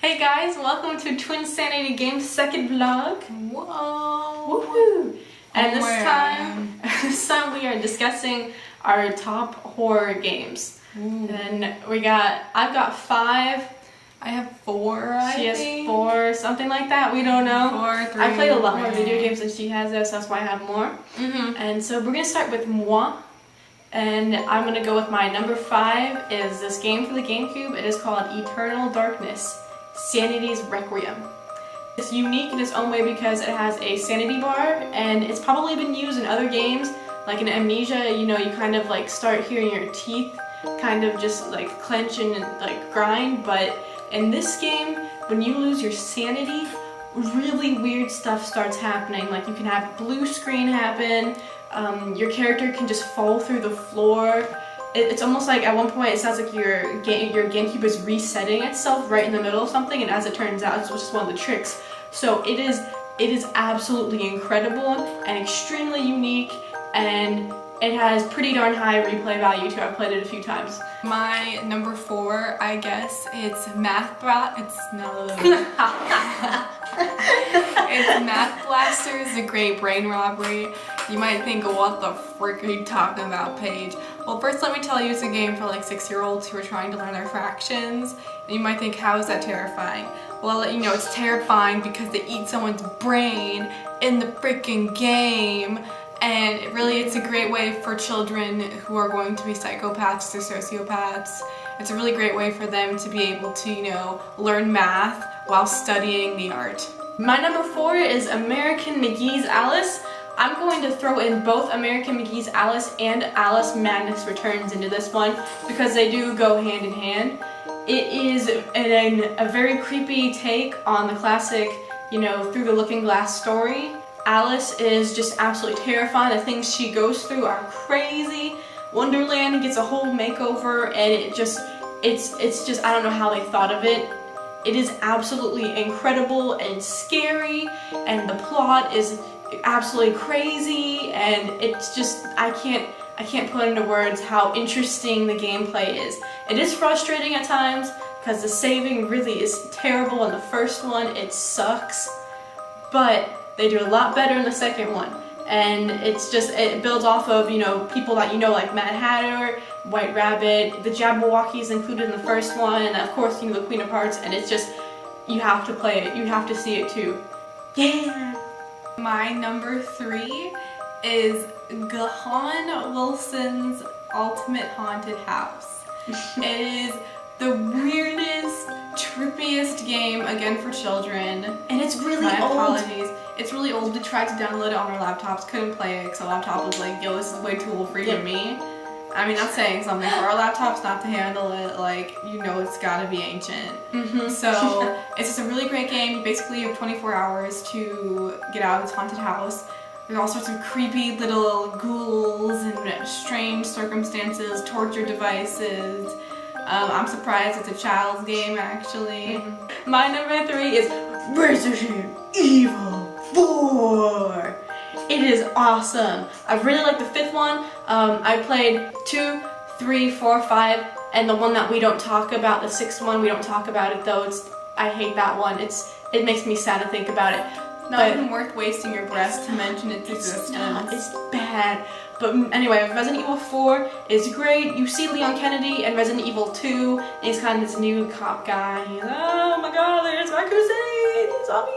Hey guys, welcome to Twin Sanity Games' second vlog. Whoa! Woohoo! And this time we are discussing our top horror games. Ooh. And I've got 5. I have 4, She has 4, something like that. We don't know. 4, 3. I played a lot more video games than she has, though, so that's why I have more. And so we're gonna start with moi. And I'm gonna go with my number 5 is this game for the GameCube. It is called Eternal Darkness, Sanity's Requiem. It's unique in its own way because it has a sanity bar, and it's probably been used in other games, like in Amnesia. You know, you kind of like start hearing your teeth kind of just like clench and like grind, but in this game, when you lose your sanity, really weird stuff starts happening. Like you can have blue screen happen, your character can just fall through the floor. It's almost like at one point it sounds like your GameCube is resetting itself right in the middle of something, and as it turns out, it's just one of the tricks. So it is absolutely incredible and extremely unique, and it has pretty darn high replay value too. I've played it a few times. My number 4, I guess, it's Math Blasters, The Great Brain Robbery. You might think, what the frick are you talking about, Paige? Well, first let me tell you, it's a game for like 6-year-olds who are trying to learn their fractions. And you might think, how is that terrifying? Well, I'll let you know it's terrifying because they eat someone's brain in the freaking game. And it's a great way for children who are going to be psychopaths or sociopaths. It's a really great way for them to be able to, learn math while studying the art. My number 4 is American McGee's Alice. I'm going to throw in both American McGee's Alice and Alice Madness Returns into this one because they do go hand in hand. It is a very creepy take on the classic, Through the Looking Glass story. Alice is just absolutely terrifying. The things she goes through are crazy. Wonderland gets a whole makeover, and it's just I don't know how they thought of it. It is absolutely incredible and scary, and the plot is absolutely crazy, and it's just I can't put into words how interesting the gameplay is. It is frustrating at times because the saving really is terrible in the first one. It sucks, but they do a lot better in the second one, and it builds off of people that like Mad Hatter, White Rabbit, the Jabberwockies included in the first one, and of course the Queen of Hearts, and it's just you have to play it, you have to see it too. Yeah. My number 3 is Gahan Wilson's Ultimate Haunted House. It is the weirdest, trippiest game, again for children. And it's really old. My apologies. It's really old. We tried to download it on our laptops, couldn't play it because the laptop was like, yo, this is way too old for you and me. I mean, that's saying something. For our laptops not to handle it, it's gotta be ancient. So, it's just a really great game. Basically, you have 24 hours to get out of this haunted house. There's all sorts of creepy little ghouls and strange circumstances, torture devices. I'm surprised it's a child's game, actually. My number 3 is Resident Evil 4. It is awesome. I really like the 5th one. I played 2, 3, 4, 5, and the one that we don't talk about, the 6th one, we don't talk about it though. I hate that one. It makes me sad to think about it. Not even worth wasting your breath to mention its existence. It's bad. But anyway, Resident Evil 4 is great. You see Leon Kennedy in Resident Evil 2, and he's kind of this new cop guy. He's, oh my god, there's my crusade, zombie.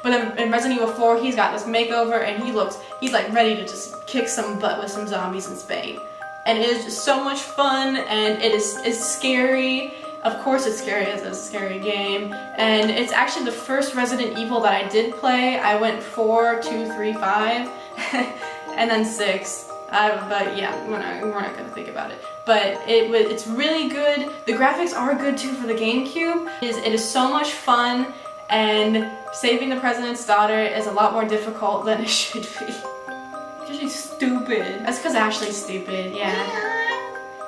But then in Resident Evil 4, he's got this makeover, and he's like ready to just kick some butt with some zombies in Spain. And it is just so much fun, and it's scary. Of course it's scary, it's a scary game. And it's actually the first Resident Evil that I did play. I went 4, 2, 3, 5, and then 6. But yeah, we're not gonna think about it. But it's really good. The graphics are good too for the GameCube. It is so much fun, and saving the president's daughter is a lot more difficult than it should be. Because she's stupid. That's because Ashley's stupid, yeah.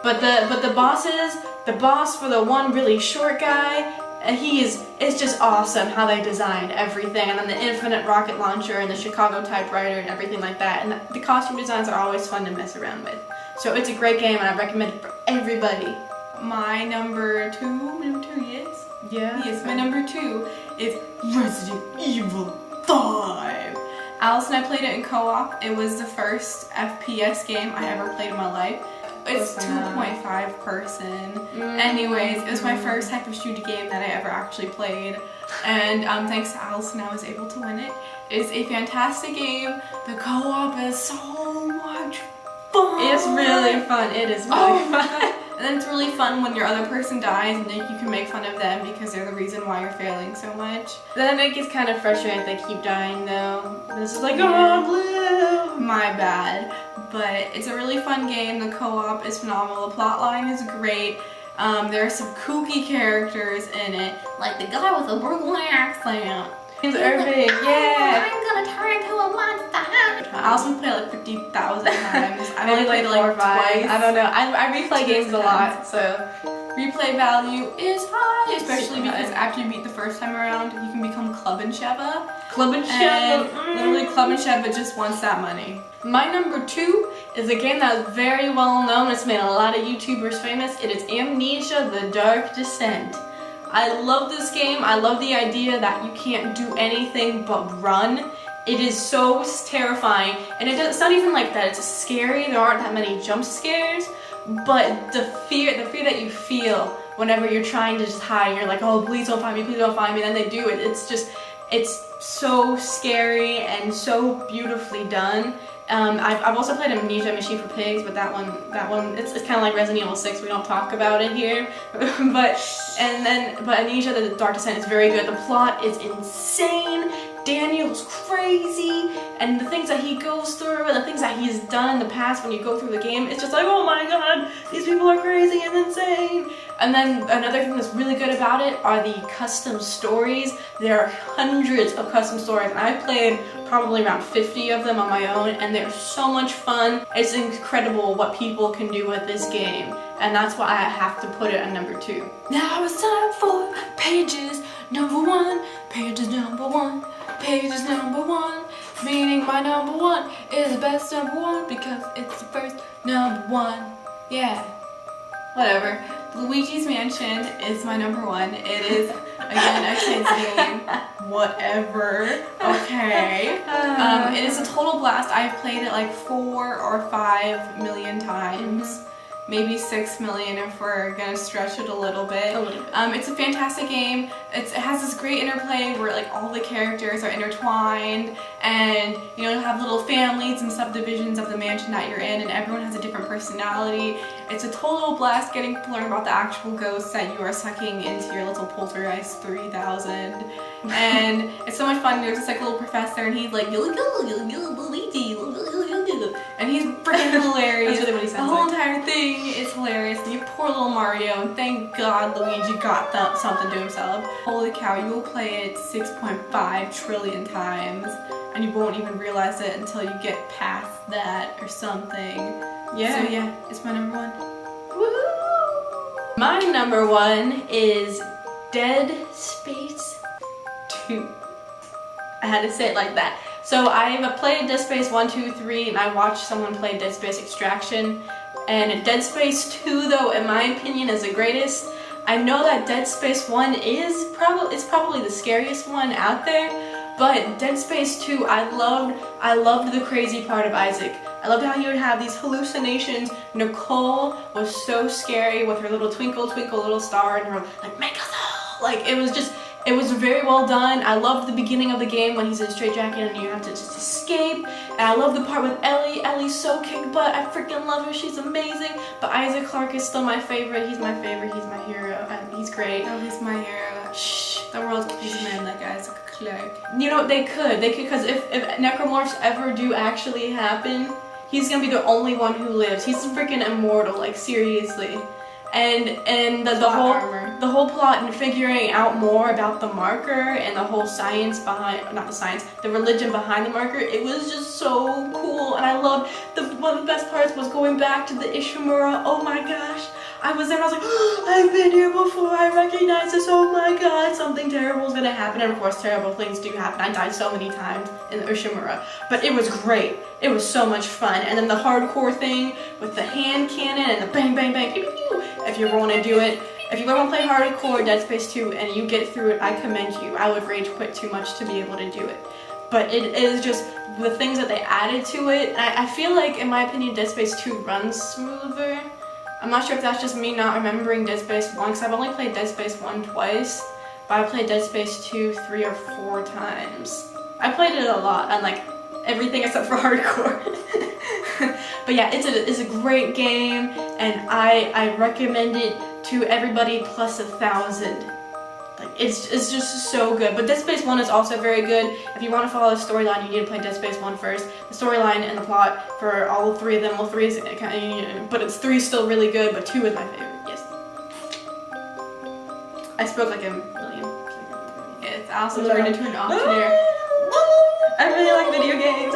But the boss for the one really short guy, it's just awesome how they designed everything, and then the infinite rocket launcher and the Chicago typewriter and everything like that. And the costume designs are always fun to mess around with. So it's a great game, and I recommend it for everybody. My number two, yes, Yeah. Yes, my number 2 is Resident Evil 5. Alice and I played it in co-op. It was the first FPS game I ever played in my life. It's 2.5 person. Anyways, it was my first type of shooting game that I ever actually played. And thanks to Allison, I was able to win it. It's a fantastic game. The co-op is so much fun. It's really fun. It is really fun. And then it's really fun when your other person dies and then you can make fun of them because they're the reason why you're failing so much. Then it gets kind of frustrating if they keep dying though. This is like, oh, blue. My bad. But it's a really fun game. The co-op is phenomenal. The plot line is great. There are some kooky characters in it, like the guy with the Brooklyn accent. He's Irving, yeah. I'm gonna turn into a monster. I also played like 50,000 times. I've only played it 4 or like 5. twice. I don't know. I replay games a lot, so. Replay value is high, especially because after you beat the first time around, you can become Club and Sheva. Club and Sheva. Literally, Club and Sheva just wants that money. My number 2 is a game that is very well known. It's made a lot of YouTubers famous. It is Amnesia: The Dark Descent. I love this game. I love the idea that you can't do anything but run. It is so terrifying, and it's not even like that. It's scary. There aren't that many jump scares, but the fear that you feel whenever you're trying to just hide, you're like, oh, please don't find me, please don't find me. And then they do it. It's so scary and so beautifully done. I've also played Amnesia: Machine for Pigs, but that one, it's kind of like Resident Evil 6. We don't talk about it here, but Amnesia: The Dark Descent is very good. The plot is insane. Daniel's crazy, and the things that he goes through, and the things that he's done in the past. When you go through the game, it's just like, oh my god, these people are crazy and insane. And then another thing that's really good about it are the custom stories. There are hundreds of custom stories, and I've played probably around 50 of them on my own, and they're so much fun. It's incredible what people can do with this game, and that's why I have to put it at number 2. Now it's time for Paige's number 1. Paige's number 1. Paige's number 1. Meaning my number 1 is the best number 1 because it's the first number 1. Yeah. Whatever. Luigi's Mansion is my number 1. It is, again, a kid's game. Whatever. Okay. It is a total blast. I've played it like 4 or 5 million times. Maybe 6 million if we're gonna stretch it a little bit. It's a fantastic game. It has this great interplay where like all the characters are intertwined, and you know, you have little families and subdivisions of the mansion that you're in, and everyone has a different personality. It's a total blast getting to learn about the actual ghosts that you are sucking into your little Poltergeist 3000. And it's so much fun. There's this like little professor, and he's like, Luigi, and he's freaking hilarious. That's really what he sounds The whole like. entire thing is hilarious. And you poor little Mario, and thank God Luigi got something to himself. Holy cow, you will play it 6.5 trillion times, and you won't even realize it until you get past that or something. Yeah. So yeah, it's my number 1. Woohoo! My number 1 is Dead Space 2. I had to say it like that. So I've played Dead Space 1, 2, 3, and I watched someone play Dead Space Extraction. And Dead Space 2, though, in my opinion, is the greatest. I know that Dead Space 1 is probably the scariest one out there, but Dead Space 2, I loved the crazy part of Isaac. I loved how he would have these hallucinations. Nicole was so scary with her little twinkle, twinkle, little star, and her like, make us all. Like, it was very well done. I loved the beginning of the game when he's in a straitjacket and you have to just escape. And I love the part with Ellie. Ellie's so kick butt. I freaking love her. She's amazing. But Isaac Clarke is still my favorite. He's my favorite. He's my hero. And he's great. Oh, he's my hero. Shh. The world could use a man like Isaac Clarke. You know, they could, because if necromorphs ever do actually happen, he's gonna be the only one who lives. He's freaking immortal, like seriously. And the whole plot and figuring out more about the marker and the whole science behind, not the science, the religion behind the marker, it was just so cool. And I loved, one of the best parts was going back to the Ishimura. Oh my gosh. I was there and I was like, oh, I've been here before, I recognize this, oh my god, something terrible is gonna happen. And of course terrible things do happen. I died so many times in the Ushimura, but it was great. It was so much fun. And then the hardcore thing with the hand cannon and the bang bang bang, pew, pew, pew, if you want to do it. If you ever play hardcore Dead Space 2 and you get through it, I commend you. I would rage quit too much to be able to do it. But it is just the things that they added to it. I feel like, in my opinion, Dead Space 2 runs smoother. I'm not sure if that's just me not remembering Dead Space 1, because I've only played Dead Space 1 twice, but I played Dead Space 2 3 or 4 times. I played it a lot, on like everything except for hardcore. But yeah, it's a great game, and I recommend it to everybody plus 1,000. Like it's just so good. But Dead Space 1 is also very good. If you want to follow the storyline, you need to play Dead Space 1 first. The storyline and the plot for all 3 of them, well 3 is kind of, but it's 3 is still really good, but 2 is my favorite. Yes. I spoke like a million. It's Allison turned into an auctioneer. I really like video games.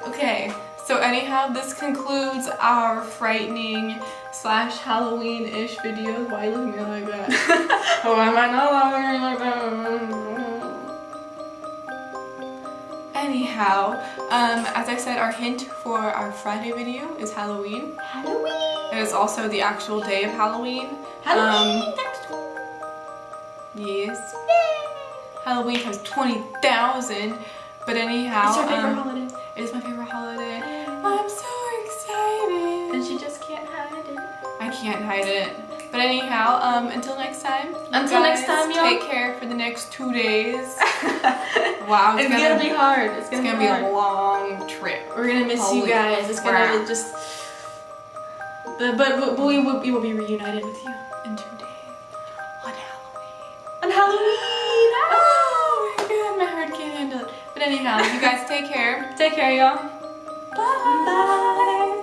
Okay, so anyhow, this concludes our frightening / Halloween-ish videos. Why are you looking at me like that? Why am I not looking like that? Anyhow, as I said, our hint for our Friday video is Halloween. Halloween. It is also the actual day of Halloween. Halloween. Yes. Halloween times 20,000. But anyhow, It's your favorite holiday. It is my favorite holiday. I'm so excited. And she just can't hide it. I can't hide it. But anyhow, until next time. Until next time, y'all. Take care for the next 2 days. Wow, It's gonna be hard. It's gonna be hard. a long trip. We're gonna miss Holy you guys. It's crap. gonna just. But we will be reunited with you In 2 days. On Halloween. on Halloween. Oh my god, my heart can't handle it. But anyhow, you guys take care. Take care, y'all. Bye. Bye.